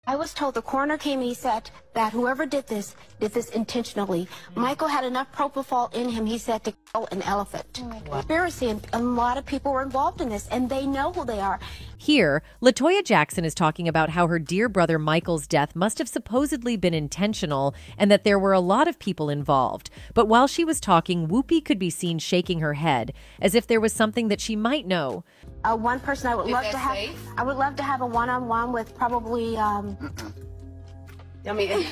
I was told the coroner came and he said that whoever did this intentionally. Michael had enough propofol in him, he said, to kill an elephant. Conspiracy, and a lot of people were involved in this, and they know who they are. Here, Latoya Jackson is talking about how her dear brother Michael's death must have supposedly been intentional and that there were a lot of people involved. But while she was talking, Whoopi could be seen shaking her head as if there was something that she might know. One person I would love to have, I would love to have a one-on-one with probably, I mean, you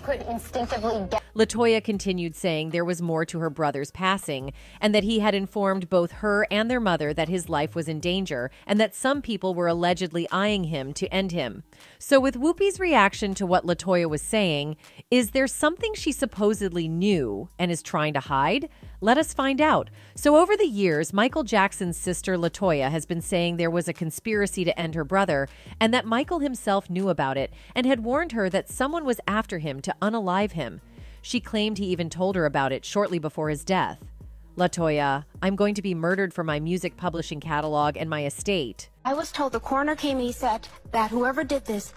could instinctively get. Latoya continued saying there was more to her brother's passing and that he had informed both her and their mother that his life was in danger and that some people were allegedly eyeing him to end him. So with Whoopi's reaction to what Latoya was saying, is there something she supposedly knew and is trying to hide? Let us find out. So over the years, Michael Jackson's sister Latoya has been saying there was a conspiracy to end her brother and that Michael himself knew about it and had warned her that someone was after him to unalive him. She claimed he even told her about it shortly before his death. Latoya, I'm going to be murdered for my music publishing catalog and my estate. I was told the coroner came and he said that whoever did this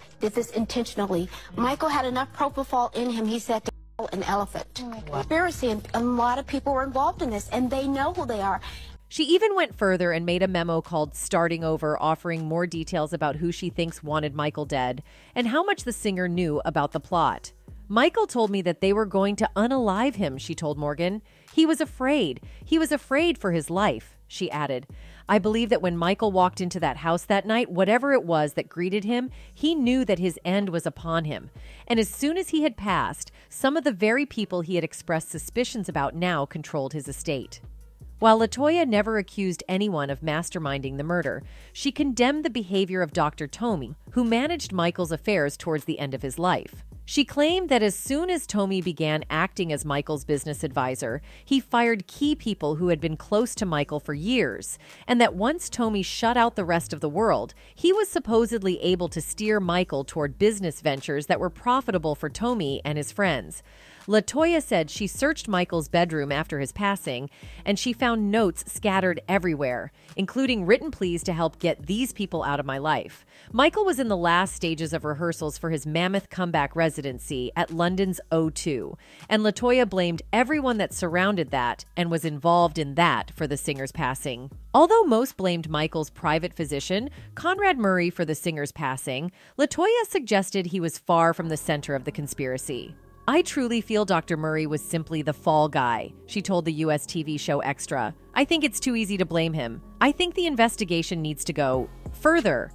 intentionally. Michael had enough propofol in him, he said, to kill an elephant. Conspiracy, and a lot of people were involved in this, and they know who they are. She even went further and made a memo called Starting Over, offering more details about who she thinks wanted Michael dead and how much the singer knew about the plot. Michael told me that they were going to unalive him, she told Morgan. He was afraid. He was afraid for his life, she added. I believe that when Michael walked into that house that night, whatever it was that greeted him, he knew that his end was upon him. And as soon as he had passed, some of the very people he had expressed suspicions about now controlled his estate. While Latoya never accused anyone of masterminding the murder, she condemned the behavior of Dr. Tohme, who managed Michael's affairs towards the end of his life. She claimed that as soon as Tohme began acting as Michael's business advisor, he fired key people who had been close to Michael for years, and that once Tohme shut out the rest of the world, he was supposedly able to steer Michael toward business ventures that were profitable for Tohme and his friends. Latoya said she searched Michael's bedroom after his passing, and she found notes scattered everywhere, including written pleas to help get these people out of my life. Michael was in the last stages of rehearsals for his mammoth comeback residency at London's O2, and Latoya blamed everyone that surrounded that and was involved in that for the singer's passing. Although most blamed Michael's private physician, Conrad Murray, for the singer's passing, Latoya suggested he was far from the center of the conspiracy. I truly feel Dr. Murray was simply the fall guy, she told the U.S. TV show Extra. I think it's too easy to blame him. I think the investigation needs to go further.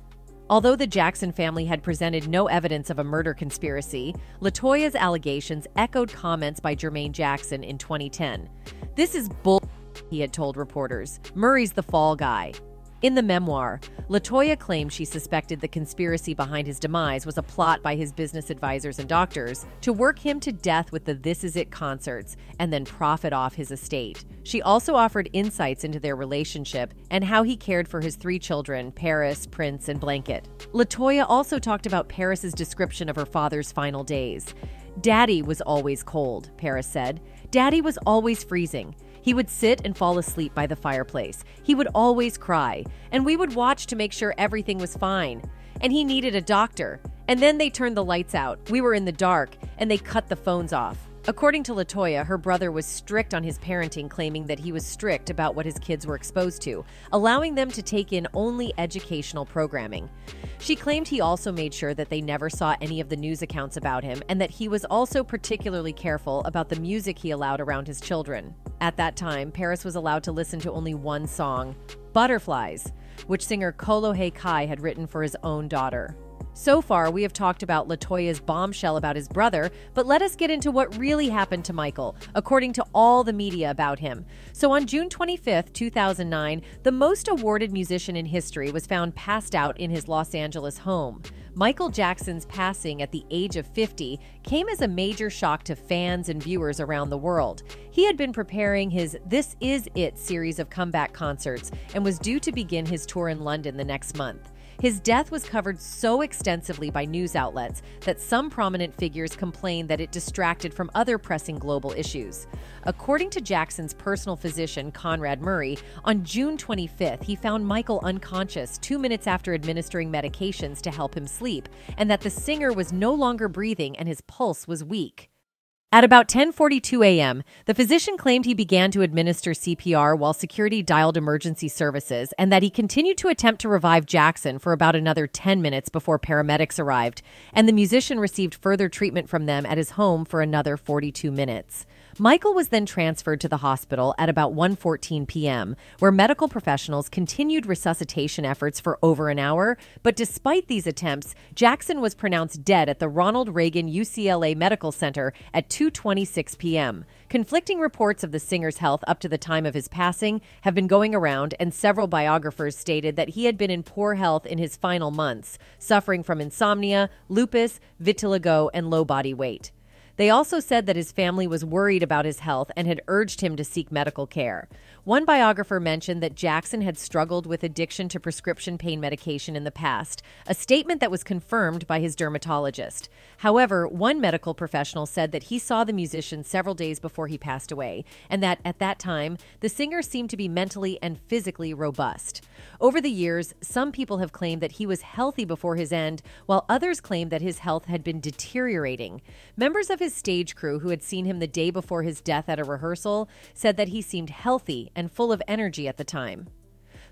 Although the Jackson family had presented no evidence of a murder conspiracy, Latoya's allegations echoed comments by Jermaine Jackson in 2010. This is bull, he had told reporters. Murray's the fall guy. In the memoir, Latoya claimed she suspected the conspiracy behind his demise was a plot by his business advisors and doctors to work him to death with the This Is It concerts and then profit off his estate. She also offered insights into their relationship and how he cared for his 3 children, Paris, Prince, and Blanket. Latoya also talked about Paris's description of her father's final days. Daddy was always cold, Paris said. Daddy was always freezing. He would sit and fall asleep by the fireplace. He would always cry, and we would watch to make sure everything was fine. And he needed a doctor. And then they turned the lights out. We were in the dark, and they cut the phones off. According to Latoya, her brother was strict on his parenting, claiming that he was strict about what his kids were exposed to, allowing them to take in only educational programming. She claimed he also made sure that they never saw any of the news accounts about him and that he was also particularly careful about the music he allowed around his children. At that time, Paris was allowed to listen to only one song, Butterflies, which singer Kolohe Kai had written for his own daughter. So far, we have talked about Latoya's bombshell about his brother, but let us get into what really happened to Michael, according to all the media about him. So on June 25, 2009, the most awarded musician in history was found passed out in his Los Angeles home. Michael Jackson's passing at the age of 50 came as a major shock to fans and viewers around the world. He had been preparing his This Is It series of comeback concerts and was due to begin his tour in London the next month. His death was covered so extensively by news outlets that some prominent figures complained that it distracted from other pressing global issues. According to Jackson's personal physician, Conrad Murray, on June 25th, he found Michael unconscious 2 minutes after administering medications to help him sleep, and that the singer was no longer breathing and his pulse was weak. At about 10:42 a.m., the physician claimed he began to administer CPR while security dialed emergency services and that he continued to attempt to revive Jackson for about another 10 minutes before paramedics arrived, and the musician received further treatment from them at his home for another 42 minutes. Michael was then transferred to the hospital at about 1:14 p.m., where medical professionals continued resuscitation efforts for over an hour, but despite these attempts, Jackson was pronounced dead at the Ronald Reagan UCLA Medical Center at 2:26 p.m. Conflicting reports of the singer's health up to the time of his passing have been going around, and several biographers stated that he had been in poor health in his final months, suffering from insomnia, lupus, vitiligo, and low body weight. They also said that his family was worried about his health and had urged him to seek medical care. One biographer mentioned that Jackson had struggled with addiction to prescription pain medication in the past, a statement that was confirmed by his dermatologist. However, one medical professional said that he saw the musician several days before he passed away, and that at that time, the singer seemed to be mentally and physically robust. Over the years, some people have claimed that he was healthy before his end, while others claimed that his health had been deteriorating. Members of his stage crew who had seen him the day before his death at a rehearsal said that he seemed healthy and full of energy at the time.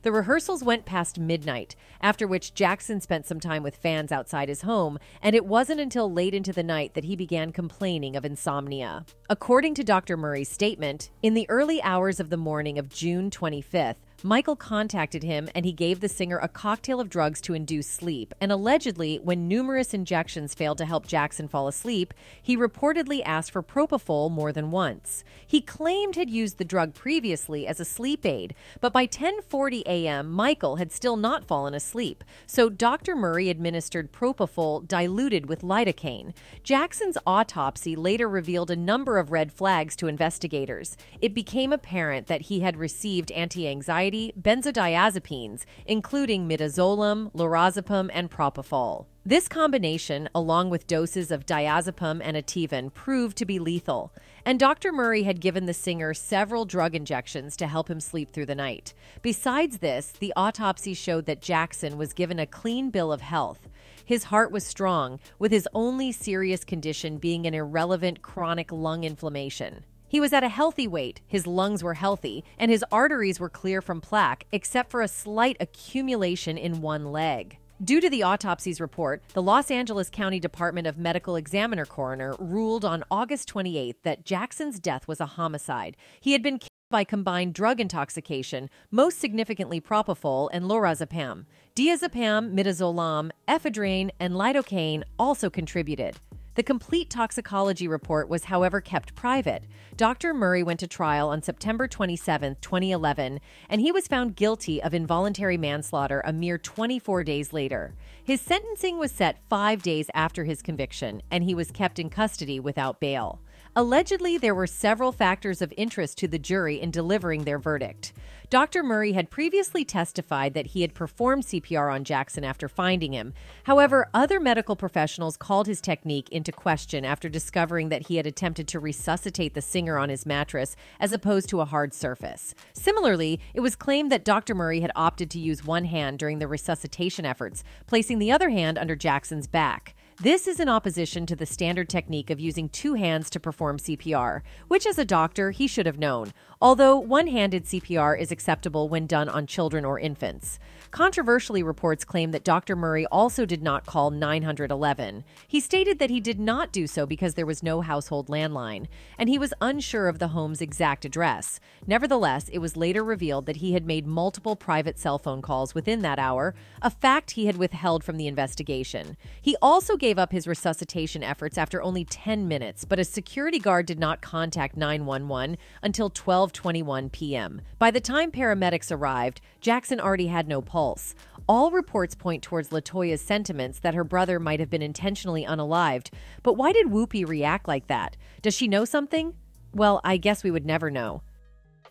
The rehearsals went past midnight, after which Jackson spent some time with fans outside his home, and it wasn't until late into the night that he began complaining of insomnia. According to Dr. Murray's statement, in the early hours of the morning of June 25th, Michael contacted him and he gave the singer a cocktail of drugs to induce sleep, and allegedly, when numerous injections failed to help Jackson fall asleep, he reportedly asked for propofol more than once. He claimed he'd used the drug previously as a sleep aid, but by 10:40 a.m., Michael had still not fallen asleep, so Dr. Murray administered propofol diluted with lidocaine. Jackson's autopsy later revealed a number of red flags to investigators. It became apparent that he had received anti-anxiety benzodiazepines, including midazolam, lorazepam, and propofol. This combination, along with doses of diazepam and Ativan, proved to be lethal, and Dr. Murray had given the singer several drug injections to help him sleep through the night. Besides this, the autopsy showed that Jackson was given a clean bill of health. His heart was strong, with his only serious condition being an irrelevant chronic lung inflammation. He was at a healthy weight, his lungs were healthy, and his arteries were clear from plaque, except for a slight accumulation in one leg. Due to the autopsy's report, the Los Angeles County Department of Medical Examiner coroner ruled on August 28th that Jackson's death was a homicide. He had been killed by combined drug intoxication, most significantly propofol and lorazepam. Diazepam, midazolam, ephedrine, and lidocaine also contributed. The complete toxicology report was, however, kept private. Dr. Murray went to trial on September 27, 2011, and he was found guilty of involuntary manslaughter a mere 24 days later. His sentencing was set 5 days after his conviction, and he was kept in custody without bail. Allegedly, there were several factors of interest to the jury in delivering their verdict. Dr. Murray had previously testified that he had performed CPR on Jackson after finding him. However, other medical professionals called his technique into question after discovering that he had attempted to resuscitate the singer on his mattress as opposed to a hard surface. Similarly, it was claimed that Dr. Murray had opted to use one hand during the resuscitation efforts, placing the other hand under Jackson's back. This is in opposition to the standard technique of using two hands to perform CPR, which as a doctor he should have known, although one-handed CPR is acceptable when done on children or infants. Controversially, reports claim that Dr. Murray also did not call 911. He stated that he did not do so because there was no household landline, and he was unsure of the home's exact address. Nevertheless, it was later revealed that he had made multiple private cell phone calls within that hour, a fact he had withheld from the investigation. He also gave up his resuscitation efforts after only 10 minutes, but a security guard did not contact 911 until 12:21 p.m. By the time paramedics arrived, Jackson already had no pulse. All reports point towards Latoya's sentiments that her brother might have been intentionally unalived. But why did Whoopi react like that? Does she know something? Well, I guess we would never know.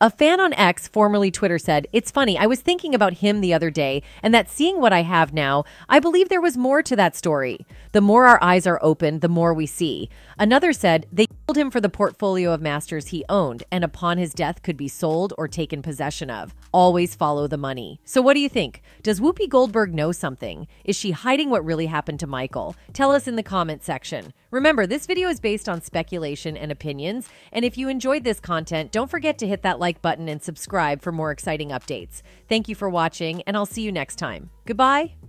A fan on X, formerly Twitter, said, "It's funny, I was thinking about him the other day, and that seeing what I have now, I believe there was more to that story. The more our eyes are open, the more we see." Another said, "They killed him for the portfolio of masters he owned, and upon his death could be sold or taken possession of. Always follow the money." So what do you think? Does Whoopi Goldberg know something? Is she hiding what really happened to Michael? Tell us in the comment section. Remember, this video is based on speculation and opinions, and if you enjoyed this content, don't forget to hit that like button and subscribe for more exciting updates. Thank you for watching, and I'll see you next time. Goodbye.